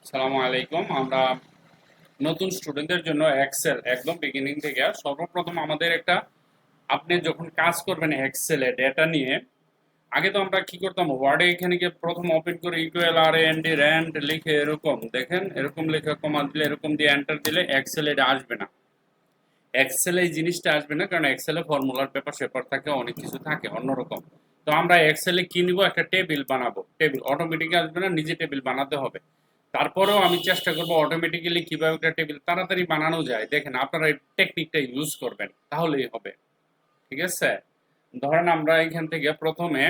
সালামু আলাইকুম। আমরা নতুন স্টুডেন্টদের জন্য এক্সেল একদম বিগিনিং থেকে সর্বপ্রথম আমাদের একটা আপনি যখন কাজ করবেন এক্সেলে ডেটা নিয়ে আগে তো আমরা কি করতাম ওয়ার্ডে এখানে গিয়ে প্রথম ওপেন করে ইকুয়াল আর এন ডি র্যান্ড লিখে এরকম দেখেন এরকম লিখে কমা দিলে এরকম দিয়ে এন্টার দিলে এক্সেলে এটা আসবে না। এক্সেলে এই জিনিসটা আসবে না কারণ এক্সেলে ফর্মুলার পেপার সেপার থাকে অনেক কিছু থাকে অন্যরকম। তো আমরা এক্সেলে কি নিব একটা টেবিল বানাবো, টেবিল অটোমেটিক আসবে না, নিজে টেবিল বানাতে হবে। তারপরেও আমি চেষ্টা করব অটোমেটিক্যালি কিভাবে একটা টেবিল তাড়াতাড়ি বানানো যায় দেখেন আপনারা এই টেকনিকটা ইউজ করবেন তাহলেই হবে। ঠিক আছে, ধরেন আমরা এখান থেকে প্রথমে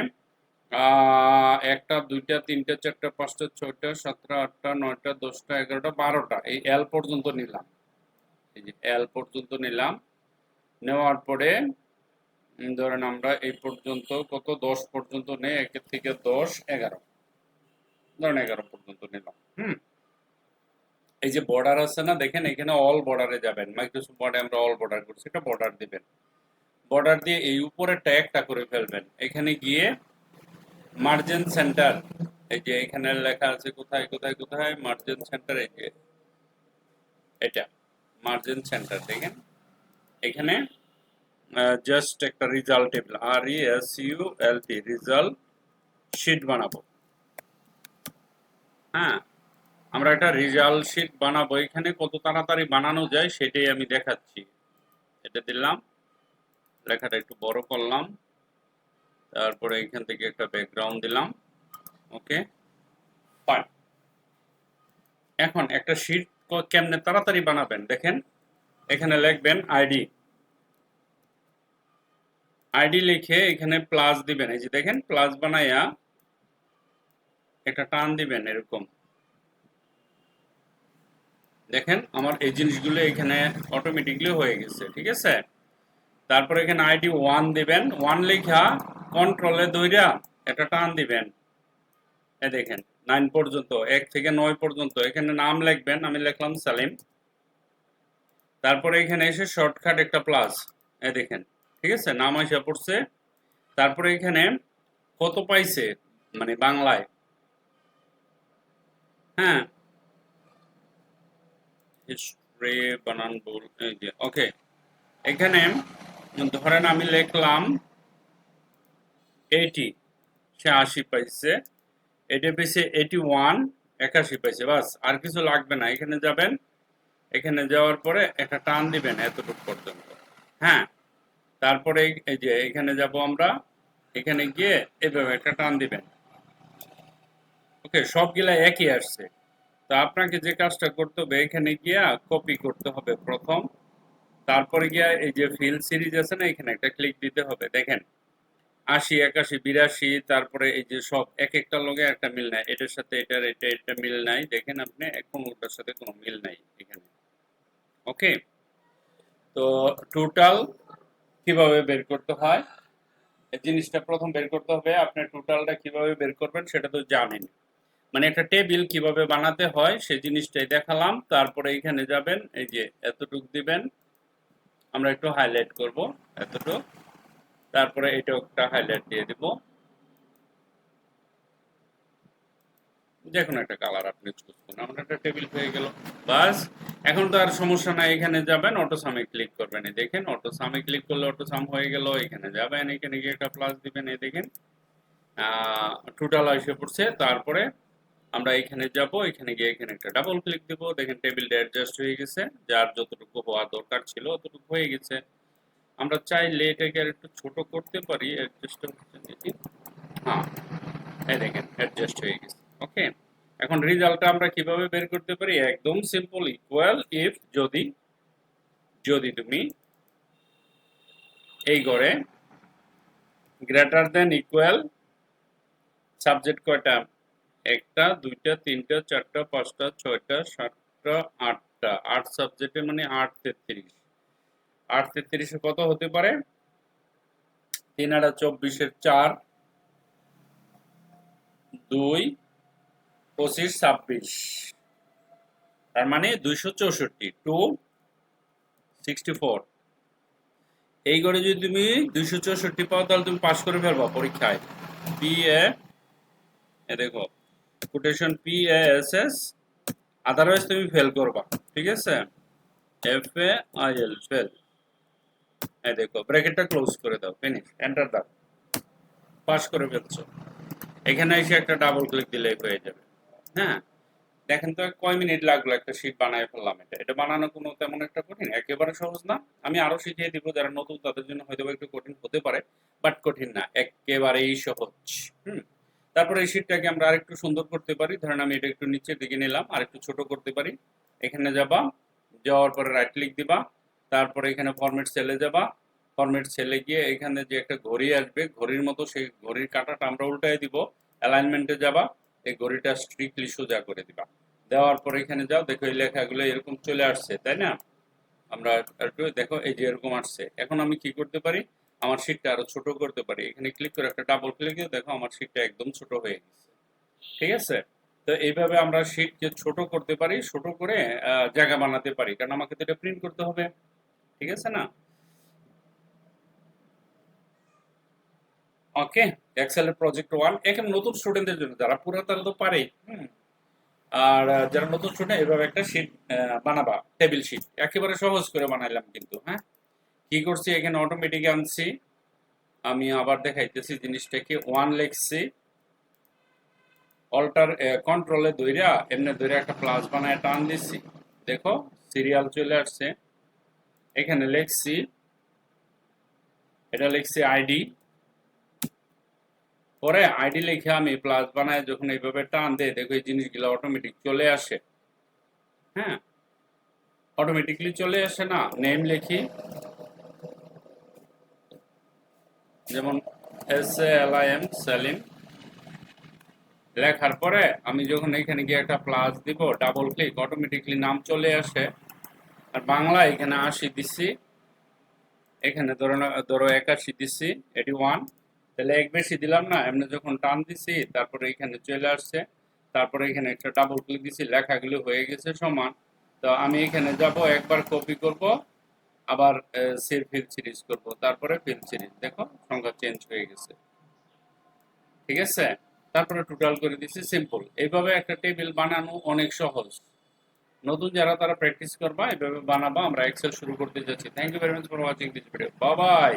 একটা দুইটা তিনটা চারটা পাঁচটা ছয়টা সাতটা আটটা নয়টা দশটা এগারোটা বারোটা এই এল পর্যন্ত নিলাম। এই যে এল পর্যন্ত নিলাম, নেওয়ার পরে ধরেন আমরা এই পর্যন্ত কত 10 পর্যন্ত নেই, একের থেকে 10 11 ধরেন 11 পর্যন্ত নিলাম। এই যে বর্ডার আছে না দেখেন এখানে অল বর্ডারে যাবেন, মাইক্রোসফট ওয়ার্ডে আমরা অল বর্ডার করছি, এটা বর্ডার দিবেন। বর্ডার দিয়ে এই উপরে ট্যাগটা করে ফেলবেন, এখানে গিয়ে মার্জিন সেন্টার এই যে এখানে লেখা আছে কোথায় কোথায় কোথায় মার্জিন সেন্টার, এই যে এটা মার্জিন সেন্টার দেখেন এখানে জাস্ট একটা রিজাল্ট টেবিল আর ই এস ইউ এল টি রিজাল্ট শিট বানাবো। হ্যাঁ, আমরা একটা রিজাল্ট শিট বানাবো, এখানে কত তাড়াতাড়ি বানানো যায় সেটাই আমি দেখাচ্ছি। এটা দিলাম, লেখাটা একটু বড় করলাম, তারপরে এখান থেকে একটা ব্যাকগ্রাউন্ড দিলাম। Okay fine. এখন একটা শিট কেমনে তাড়াতাড়ি বানাবেন দেখেন, এখানে লিখবেন আইডি, আইডি লিখে এখানে প্লাস দিবেন, এই যে দেখেন প্লাস বানাইয়া একটা টান দিবেন এরকম, দেখেন আমার এই জিনিসগুলো এখানে অটোমেটিকলি হয়ে গেছে। ঠিক আছে, তারপরে এখানে আইডি 1 দিবেন, 1 লেখা কন্ট্রোলে ধইরা একটা টান দিবেন, এই দেখেন 9 পর্যন্ত, 1 থেকে 9 পর্যন্ত এখানে নাম লিখবেন, আমি লিখলাম সালিম। তারপরে এখানে এসে শর্টকাট একটা প্লাস, এই দেখেন ঠিক আছে নাম এসে পড়ছে। তারপরে এখানে কত পাইছে মানে বাংলায়, হ্যাঁ হিস্ট্রি বানান ভুল, এই যে ওকে এখানে ধরেন আমি লিখলাম 80, সে 80 পাইছে, এটা পেয়েছে 81, 81 পাইছে, বাস আর কিছু লাগবে না। এখানে যাবেন, এখানে যাওয়ার পরে একটা টান দিবেন এতটুকু পর্যন্ত। হ্যাঁ, তারপরে এই যে এখানে যাব আমরা, এখানে গিয়ে এভাবে একটা টান দিবেন। ওকে, সবগুলা একই আসছে। তো আপনাকে যে কাজটা করতে হবে এখানে গিয়া কপি করতে হবে প্রথম, তারপরে গিয়া এই যে ফিল সিরিজ আছে না এখানে একটা ক্লিক দিতে হবে। দেখেন 80 81 82, তারপরে এই যে সব এক একটা লগে একটা মিল নাই, এটার সাথে এটার এটা মিল নাই, দেখেন আপনি কোনোটার সাথে কোনো মিল নাই এখানে। ওকে, তো টোটাল কিভাবে বের করতে হয় এই জিনিসটা প্রথম বের করতে হবে। আপনি টোটালটা কিভাবে বের করবেন সেটা তো জানেন, মানে একটা টেবিল কিভাবে বানাতে হয় সেই জিনিসটাই দেখালাম। তারপরে এখানে যাবেন, এই যে এতটুক দিবেন, আমরা একটু হাইলাইট করব এতটুক, তারপরে এটা একটা হাইলাইট দিয়ে দিব, যে কোনো একটা কালার আপনি চুজ করুন, আমার একটা টেবিল হয়ে গেল। বাস, এখন তো আর সমস্যা নাই, এখানে যাবেন অটো সামে ক্লিক করবেন, এই দেখেন অটো সামে ক্লিক করলে অটো সাম হয়ে গেল। এখানে যাবেন, এখানে গিয়ে একটা প্লাস দিবেন, এই দেখেন টোটাল এসে পড়ছে। তারপরে আমরা এখানে যাব, এখানে গিয়ে এখানে একটা ডাবল ক্লিক দেব, দেখেন টেবিলটা অ্যাডজাস্ট হয়ে গেছে, যার যতটুকু হওয়া দরকার ছিল অতটুকু হয়ে গেছে। আমরা চাইলে এটাকে আর একটু ছোট করতে পারি, অ্যাডজাস্ট হচ্ছে দেখি, হ্যাঁ এই দেখেন অ্যাডজাস্ট হয়ে গেছে। ওকে, এখন রেজাল্টটা আমরা কিভাবে বের করতে পারি, একদম সিম্পল, ইকুয়াল ইফ যদি, যদি তুমি এই ঘরে গ্রেটার দেন ইকুয়াল সাবজেক্ট কয়টা, একটা দুইটা তিনটা চারটা পাঁচটা ছয়টা সাতটা আটটা, 8 সাবজেক্টে মানে 8 33, 8 33 কত হতে পারে, 3 আর 24 4, 2 25 26, তার মানে 264 264। এই করে যদি তুমি 264 পাও তাহলে তুমি পাস করে ফেলবা পরীক্ষায়। পি এ দেখো quotation P A S S otherwise তুমি ফেল করবা। ঠিক আছে, FAIL ফেল। এই দেখো ব্র্যাকেটটা ক্লোজ করে দাও, ফিনিশ, এন্টার দাও, পাস করে ফেলছো। এখানে এসে একটা ডাবল ক্লিক দিলেই হয়ে যাবে। হ্যাঁ, দেখেন তো কয় মিনিট লাগলো একটা শীট বানায় ফেললাম। এটা বানানো কোনো তেমন একটা কঠিন, একেবারে সহজ না। আমি আরো শিখিয়ে দিব, যারা নতুন তাদের জন্য হয়তো একটু কঠিন হতে পারে, বাট কঠিন না, একেবারেই সহজ। হুম। তারপরে এই শীটটাকে আমরা আরেকটু সুন্দর করতে পারি। ধরেন আমি এটা একটু নিচের দিকে নিলাম, আর একটু ছোট করতে পারি। এখানে যাবা, যাওয়ার পরে রাইট ক্লিক দিবা, তারপরে এখানে ফরম্যাট সেলে যাবা, ফরম্যাট সেলে গিয়ে এখানে যে একটা ঘড়ি আসবে, ঘড়ির মতো সেই ঘড়ির কাঁটাটা আমরা উল্টায় দিব। অ্যালাইনমেন্টে যাবা, এই ঘড়িটা স্ট্রিক্টলি সোজা করে দিবা। দেওয়ার পরে এখানে যাও, দেখো এই লেখাগুলো এরকম চলে আসছে, তাই না? আমরা একটু দেখো, এই যে এরকম আসছে। এখন আমি কি করতে পারি, আমার শীটটা আরো ছোট করতে পারি। এখানে ক্লিক করে একটা ডাবল ক্লিক দিয়ে দেখো আমার শীটটা একদম ছোট হয়ে গেছে। ঠিক আছে, তো এইভাবে আমরা শীটকে ছোট করতে পারি, ছোট করে জায়গা বানাতে পারি, কারণ আমাকে তো এটা প্রিন্ট করতে হবে। ঠিক আছে না? ওকে, এক্সেল প্রজেক্ট 1 এখানে নতুন স্টুডেন্টদের জন্য, যারা পুরো তারা তো পারে। হুম। আর যারা নতুন স্টুডেন্ট, এভাবে একটা শীট বানাবা, টেবিল শীট একেবারে সহজ করে বানাইলাম কিন্তু। হ্যাঁ, কি করছি, এখানে অটোমেটিক আনছি। আমি আবার দেখাইতেছি জিনিসটাকে, 1 লিখছি, অল্টার কন্ট্রোলে ধইরা এমনি ধইরা একটা প্লাস বানায় টান দিছি। দেখো সিরিয়াল চলে আসছে। এখানে লিখছি, এটা লিখছি আইডি, পরে আইডি লিখে আমি প্লাস বানায় যখন এইভাবে টান দেয়, দেখো এই জিনিসগুলো অটোমেটিক চলে আসে। হ্যাঁ, অটোমেটিকলি চলে আসে না? নেম লিখি, যেমন SALIM, সালিম। লেখার পরে আমি যখন এখানে গিয়ে একটা প্লাস দিব, ডাবল ক্লিক, অটোমেটিকলি নাম চলে আসে। আর বাংলা এখানে 80 দিচ্ছি, এখানে ধরো 81 দিচ্ছি, 81। তাহলে এক বেশি দিলাম না, এমনি যখন টান দিছি তারপরে এখানে চলে আসছে। তারপরে এখানে একটা ডাবল ক্লিক দিছি, লেখাগুলো হয়ে গেছে সমান। তো আমি এখানে যাব, একবার কপি করব, আবার সেভ ফিল সিরিজ করব, তারপরে ফিল সিরিজ, দেখো সংখ্যা চেঞ্জ হয়ে গেছে। ঠিক আছে, তারপরে টোটাল করে দিচ্ছি, সিম্পল। এইভাবে একটা টেবিল বানানো অনেক সহজ। নতুন যারা তারা প্র্যাকটিস করবা, এইভাবে বানাবা। আমরা এক্সেল শুরু করতে যাচ্ছি। Thank you very much for watching this video. Bye by.